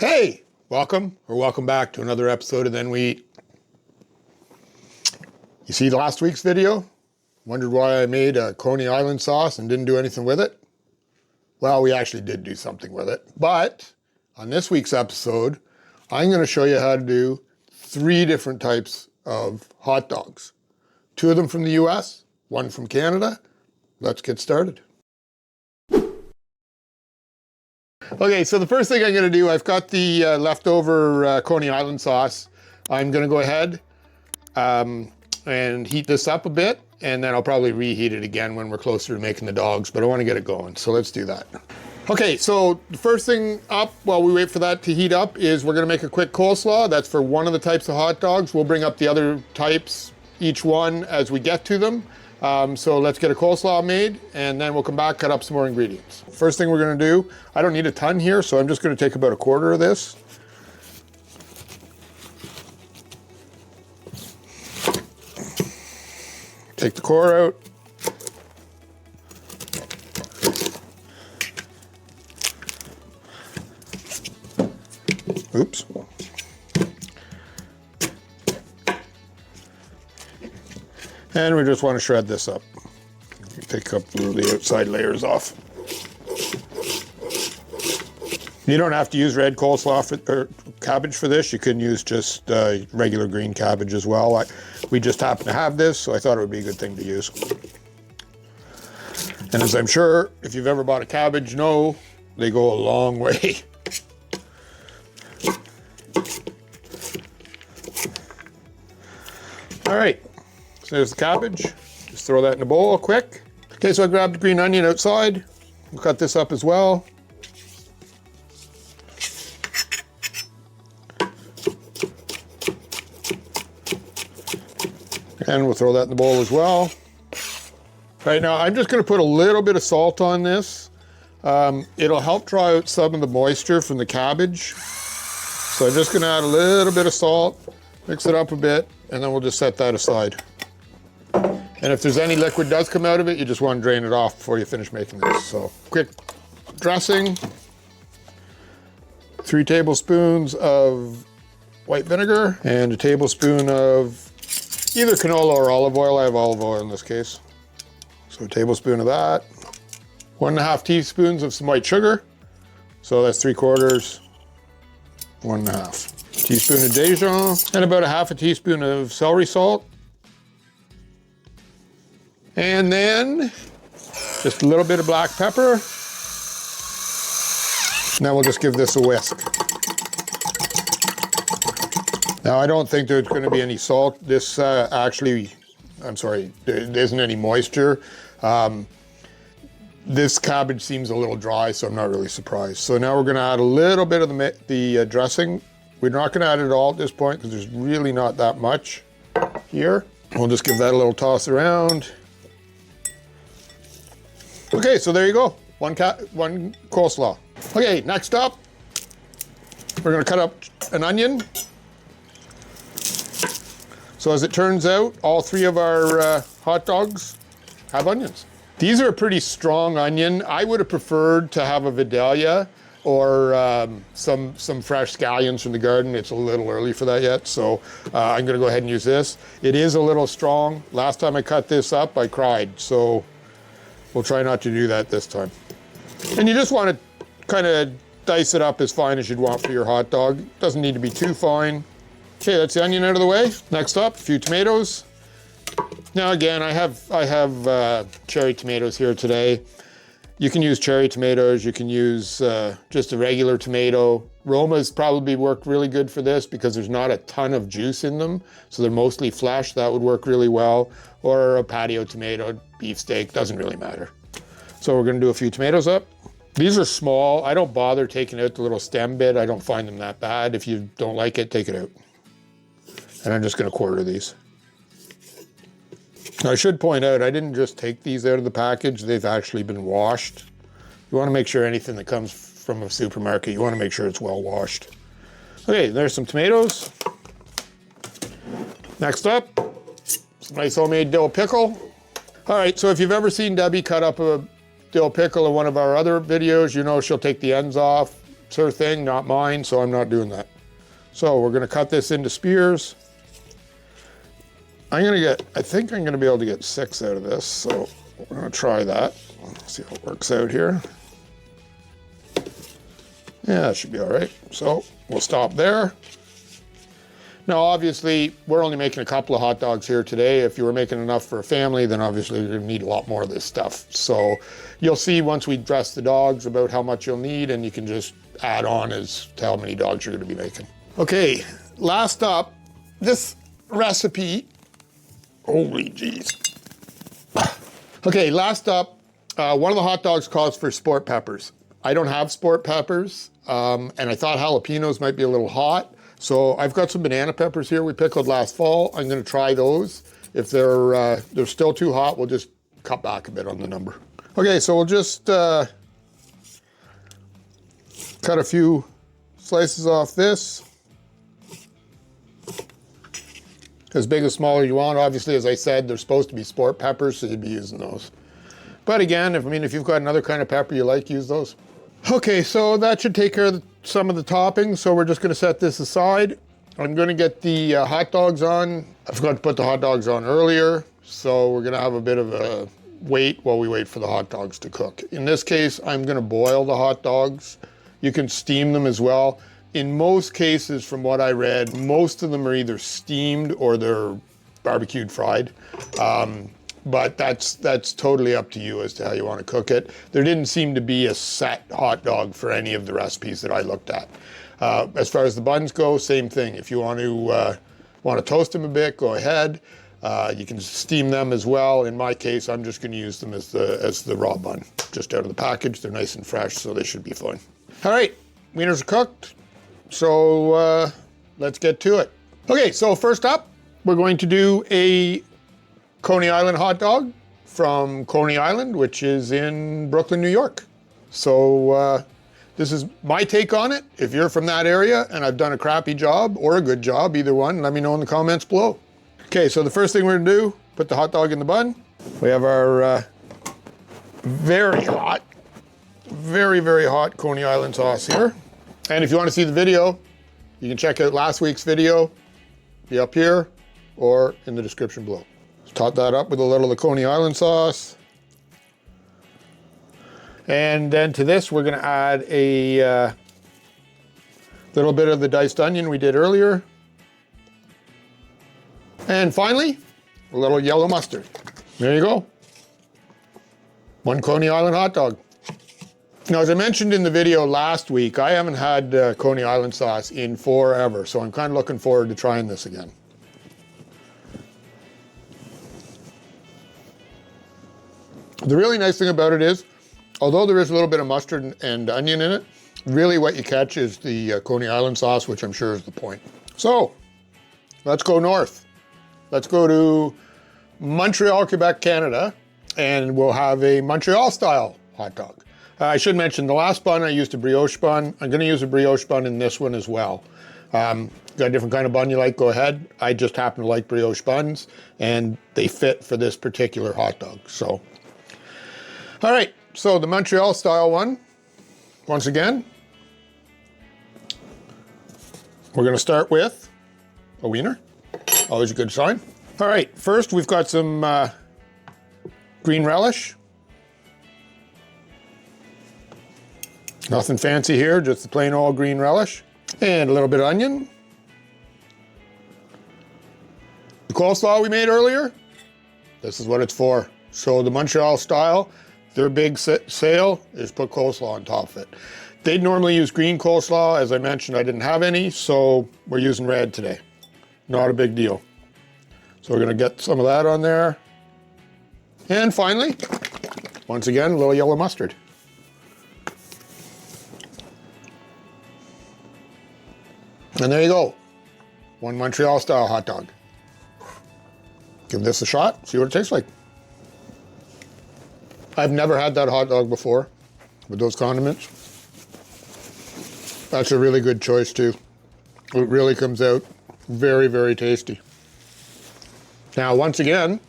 Hey, welcome back to another episode of Then We Eat. You see last week's video? Wondered why I made a Coney Island sauce and didn't do anything with it? Well, we actually did do something with it. But on this week's episode, I'm going to show you how to do 3 different types of hot dogs. 2 of them from the US, 1 from Canada. Let's get started. Okay, so the first thing I'm going to do, I've got the leftover Coney Island sauce. I'm going to go ahead and heat this up a bit, and then I'll probably reheat it again when we're closer to making the dogs, but I want to get it going, so let's do that. Okay, so the first thing up while we wait for that to heat up is we're going to make a quick coleslaw. That's for one of the types of hot dogs. We'll bring up the other types, each one, as we get to them. So let's get a coleslaw made, and then we'll come back, cut up some more ingredients. First thing we're going to do, I don't need a ton here, so I'm just going to take about 1/4 of this. Take the core out. Oops. And we just want to shred this up. Take up the outside layers off. You don't have to use red coleslaw or cabbage for this. You can use just regular green cabbage as well. We just happen to have this, so I thought it would be a good thing to use. And as I'm sure, if you've ever bought a cabbage, know they go a long way. All right. So there's the cabbage. Just throw that in a bowl quick. Okay, so I grabbed the green onion outside. We'll cut this up as well. And we'll throw that in the bowl as well. Right now, I'm just gonna put a little bit of salt on this. It'll help draw out some of the moisture from the cabbage. So I'm just gonna add a little bit of salt, mix it up a bit, and then we'll just set that aside. And if there's any liquid does come out of it, you just want to drain it off before you finish making this. So quick dressing, 3 tablespoons of white vinegar, and a tablespoon of either canola or olive oil. I have olive oil in this case. So a tablespoon of that. 1½ teaspoons of some white sugar. So that's 3/4, 1½ teaspoon of Dijon, and about 1/2 teaspoon of celery salt. And then just a little bit of black pepper. Now we'll just give this a whisk. Now I don't think there's going to be any salt. This I'm sorry, there isn't any moisture. This cabbage seems a little dry, so I'm not really surprised. So now we're going to add a little bit of the dressing. We're not going to add it all at this point because there's really not that much here. We'll just give that a little toss around. Okay, so there you go, one coleslaw. Okay, next up, we're gonna cut up an onion. So as it turns out, all 3 of our hot dogs have onions. These are a pretty strong onion. I would have preferred to have a Vidalia or some fresh scallions from the garden. It's a little early for that yet, so I'm gonna go ahead and use this. It is a little strong. Last time I cut this up, I cried, so we'll try not to do that this time. And you just want to kind of dice it up as fine as you'd want for your hot dog. Doesn't need to be too fine. Okay, that's the onion out of the way. Next up, a few tomatoes. Now again, I have cherry tomatoes here today. You can use cherry tomatoes. You can use just a regular tomato. Romas probably work really good for this because there's not a ton of juice in them. So they're mostly flesh. That would work really well. Or a patio tomato, beefsteak, doesn't really matter. So we're gonna do a few tomatoes up. These are small. I don't bother taking out the little stem bit. I don't find them that bad. If you don't like it, take it out. And I'm just gonna 1/4 these. I should point out, I didn't just take these out of the package. They've actually been washed. You wanna make sure anything that comes from a supermarket, you wanna make sure it's well washed. Okay, there's some tomatoes. Next up, some nice homemade dill pickle. All right, so if you've ever seen Debbie cut up a dill pickle in one of our other videos, you know she'll take the ends off. It's her thing, not mine, so I'm not doing that. So we're gonna cut this into spears. I think I'm gonna be able to get 6 out of this, so we're gonna try that. Let's see how it works out here. Yeah, that should be all right. So we'll stop there. Now, obviously, we're only making a couple of hot dogs here today. If you were making enough for a family, then obviously you're gonna need a lot more of this stuff. So you'll see once we dress the dogs about how much you'll need, and you can just add on as to how many dogs you're gonna be making. Okay, last up, this recipe, holy jeez. Okay, last up, one of the hot dogs calls for sport peppers. I don't have sport peppers, and I thought jalapenos might be a little hot. So I've got some banana peppers here we pickled last fall. I'm gonna try those. If they're still too hot, we'll just cut back a bit on the number. Okay, so we'll just cut a few slices off this. As big or small as you want. Obviously, as I said, they're supposed to be sport peppers, so you'd be using those. But again, if you've got another kind of pepper you like, use those. Okay, so that should take care of some of the toppings. So we're just gonna set this aside. I'm gonna get the hot dogs on. I forgot to put the hot dogs on earlier. So we're gonna have a bit of a wait while we wait for the hot dogs to cook. In this case, I'm gonna boil the hot dogs. You can steam them as well. In most cases, from what I read, most of them are either steamed or they're barbecued fried. But that's totally up to you as to how you want to cook it. There didn't seem to be a set hot dog for any of the recipes that I looked at. As far as the buns go, same thing. If you want to toast them a bit, go ahead. You can steam them as well. In my case, I'm just going to use them as the raw bun, just out of the package. They're nice and fresh, so they should be fine. All right, wieners are cooked. So let's get to it. Okay, so first up, we're going to do a Coney Island hot dog from Coney Island, which is in Brooklyn, New York. So this is my take on it. If you're from that area and I've done a crappy job or a good job, either one, let me know in the comments below. Okay, so the first thing we're gonna do, put the hot dog in the bun. We have our very hot, very, very hot Coney Island sauce here. And if you want to see the video, you can check out last week's video, be up here or in the description below. Top that up with a little of the Coney Island sauce. And then to this, we're gonna add a little bit of the diced onion we did earlier. And finally, a little yellow mustard. There you go. One Coney Island hot dog. Now, as I mentioned in the video last week, I haven't had Coney Island sauce in forever, so I'm kind of looking forward to trying this again. The really nice thing about it is, although there is a little bit of mustard and onion in it, really what you catch is the Coney Island sauce, which I'm sure is the point. So, let's go north. Let's go to Montreal, Quebec, Canada, and we'll have a Montreal-style hot dog. I should mention, the last bun I used a brioche bun. I'm gonna use a brioche bun in this one as well. Got a different kind of bun you like, go ahead. I just happen to like brioche buns, and they fit for this particular hot dog, so. All right, so the Montreal style one, once again, we're gonna start with a wiener, always a good sign. All right, first we've got some green relish. Nothing fancy here, just the plain old green relish. And a little bit of onion. The coleslaw we made earlier, this is what it's for. So the Montreal style, their big sale is put coleslaw on top of it. They'd normally use green coleslaw. As I mentioned, I didn't have any, so we're using red today. Not a big deal. So we're gonna get some of that on there. And finally, once again, a little yellow mustard. And there you go. One Montreal style hot dog. Give this a shot, see what it tastes like. I've never had that hot dog before with those condiments. That's a really good choice too. It really comes out very, very tasty. Now, once again,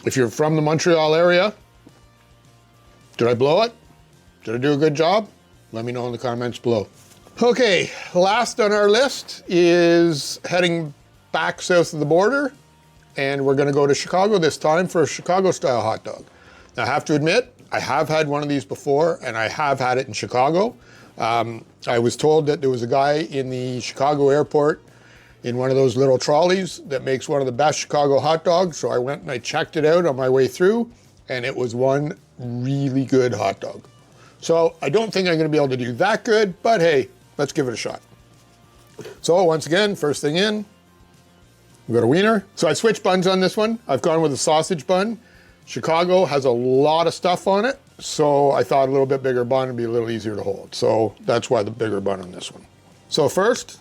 if you're from the Montreal area, did I blow it? Did I do a good job? Let me know in the comments below. Okay, last on our list is heading back south of the border, and we're gonna go to Chicago this time for a Chicago-style hot dog. Now, I have to admit, I have had one of these before, and I have had it in Chicago. I was told that there was a guy in the Chicago airport in one of those little trolleys that makes one of the best Chicago hot dogs, so I went and I checked it out on my way through, and it was one really good hot dog. So I don't think I'm gonna be able to do that good, but hey, let's give it a shot. So once again, first thing in, we got a wiener. So I switched buns on this one. I've gone with a sausage bun. Chicago has a lot of stuff on it, so I thought a little bit bigger bun would be a little easier to hold. So that's why the bigger bun on this one. So first,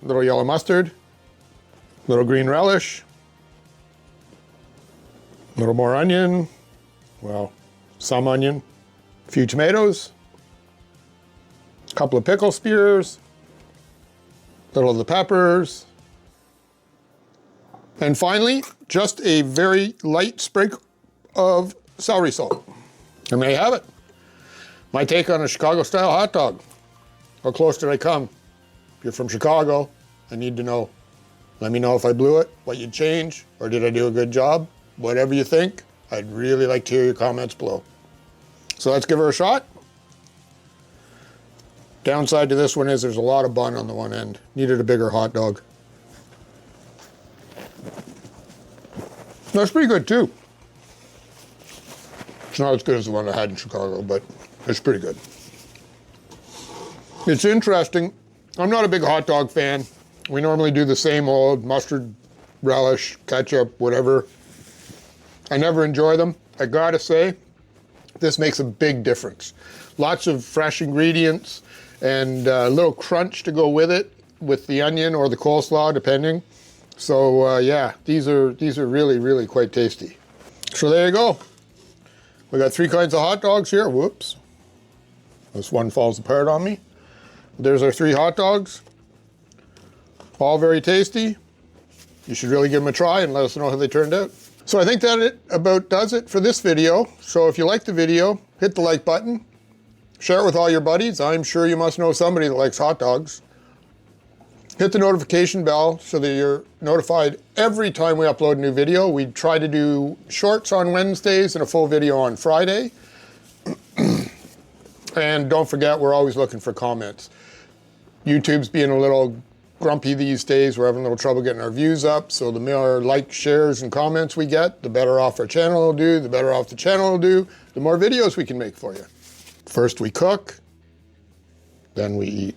a little yellow mustard, a little green relish, a little more onion, well, some onion, a few tomatoes, a couple of pickle spears, a little of the peppers, and finally, just a very light sprinkle of celery salt. And there you have it. My take on a Chicago-style hot dog. How close did I come? If you're from Chicago, I need to know. Let me know if I blew it, what you'd change, or did I do a good job? Whatever you think, I'd really like to hear your comments below. So let's give her a shot. Downside to this one is there's a lot of bun on the one end. Needed a bigger hot dog. That's pretty good too. It's not as good as the one I had in Chicago, but it's pretty good. It's interesting. I'm not a big hot dog fan. We normally do the same old mustard, relish, ketchup, whatever. I never enjoy them. I gotta say, this makes a big difference. Lots of fresh ingredients and a little crunch to go with it, with the onion or the coleslaw, depending. So yeah, these are really, really quite tasty. So there you go. We got 3 kinds of hot dogs here. Whoops. This one falls apart on me. There's our 3 hot dogs. All very tasty. You should really give them a try and let us know how they turned out. So I think that about does it for this video. So if you liked the video, hit the like button. Share it with all your buddies. I'm sure you must know somebody that likes hot dogs. Hit the notification bell so that you're notified every time we upload a new video. We try to do shorts on Wednesdays and a full video on Friday. And don't forget, we're always looking for comments. YouTube's being a little grumpy these days. We're having a little trouble getting our views up. So the more likes, shares, and comments we get, the better off our channel will do, the better off the channel will do, the more videos we can make for you. First we cook, then we eat.